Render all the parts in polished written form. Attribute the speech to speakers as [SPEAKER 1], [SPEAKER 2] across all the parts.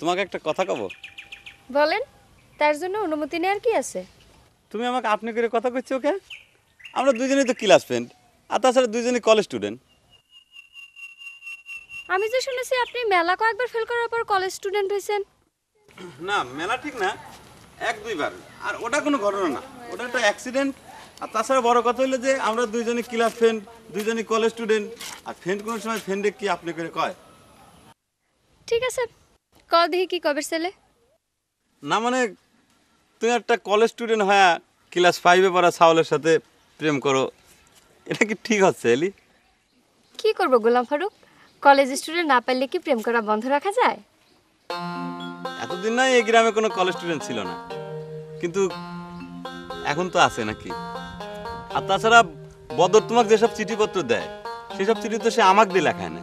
[SPEAKER 1] তোমাকে একটা কথা কব।
[SPEAKER 2] বলেন, তার জন্য অনুমতি নেওয়ার কি আছে?
[SPEAKER 1] তুমি আমাকে আপনি করে কথা কইছো ওকে? আমরা দুজনেই তো ক্লাস ফ্রেন্ড, আর তাছাড়া দুজনেই কলেজ স্টুডেন্ট।
[SPEAKER 2] আমি যে শুনেছি আপনি মেলা কয়েকবার ফেল করার পর কলেজ স্টুডেন্ট হয়েছেন।
[SPEAKER 1] না, মেলা ঠিক না, এক দুইবার। আর ওটা কোনো ঘটনা না, ওটা একটা অ্যাক্সিডেন্ট। আর তাছাড়া বড় কথা হলো যে আমরা দুইজনই ক্লাস ফ্রেন্ড, দুইজনই কলেজ স্টুডেন্ট। আর ফ্রেন্ড কোনো সময় ফ্রেন্ডে কি আপনি করে কয়?
[SPEAKER 2] ঠিক আছে, দেখি কি কবে ছেলে।
[SPEAKER 1] না মানে, তুমি একটা কলেজ স্টুডেন্ট হয়ে ক্লাস 5-এ পড়া সাওলের সাথে প্রেম করো, এটা কি ঠিক হচ্ছে এলি?
[SPEAKER 2] কি করব গোলাম ফারুক, কলেজ স্টুডেন্ট না পারলে কি প্রেম করা বন্ধ রাখা যায়?
[SPEAKER 1] এতদিন নাই এই গ্রামে কোনো কলেজ স্টুডেন্ট ছিল না, কিন্তু এখন তো আছে নাকি? আর তাছাড়া বদর তোমাকে যেসব চিঠিপত্র দেয় সেসব চিঠি তো সে আমাকে দিয়ে লেখায় না।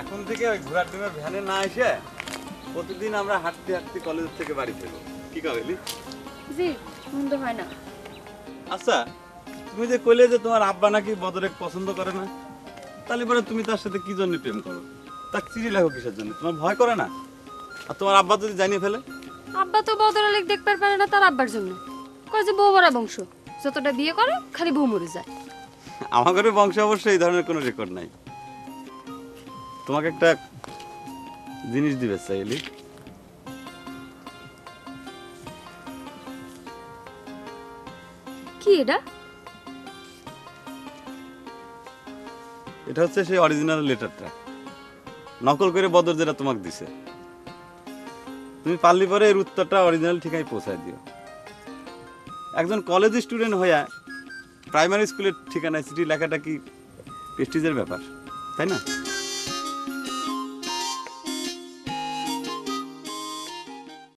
[SPEAKER 1] এখন থেকে ওই ঘোড়ার ডিমের ভ্যানে না এসে প্রতিদিন আমরা হাঁটতে হাঁটতে কলেজ থেকে বাড়ি ফেরবো, কি করেলি?
[SPEAKER 2] জি, মন্দ হয় না।
[SPEAKER 1] আচ্ছা, তুমি যে কইলে যে তোমার আব্বা নাকি বদরে পছন্দ করে না, তাহলে পরে তুমি তার সাথে কি জন্য প্রেম করো? তার চিঠি লেখো কিসের জন্য? তোমার ভয় করে না? আর তোমার আব্বা যদি জানিয়ে ফেলে?
[SPEAKER 2] আব্বা তো বদরালেক দেখতে পারে না তার আব্বার জন্য, কয় যে বউ মরা বংশ, যতটা বিয়ে করে খালি বউ মরে যায়।
[SPEAKER 1] আমার ঘরে বংশে অবশ্যই এই ধরনের কোনো রেকর্ড নাই। তোমাকে একটা জিনিস দিবে চাইলি।
[SPEAKER 2] কি এটা?
[SPEAKER 1] এটা হচ্ছে সেই অরিজিনাল লেটারটা, নকল করে বদর যেটা তোমাকে দিছে। তুমি পারলি পরে এর উত্তরটা অরিজিনাল ঠিকায় পৌঁছায় দিও। একজন কলেজ স্টুডেন্ট হইয়া প্রাইমারি স্কুলের ঠিকানায় চিঠি লেখাটা কি প্রেস্টিজের ব্যাপার, তাই না?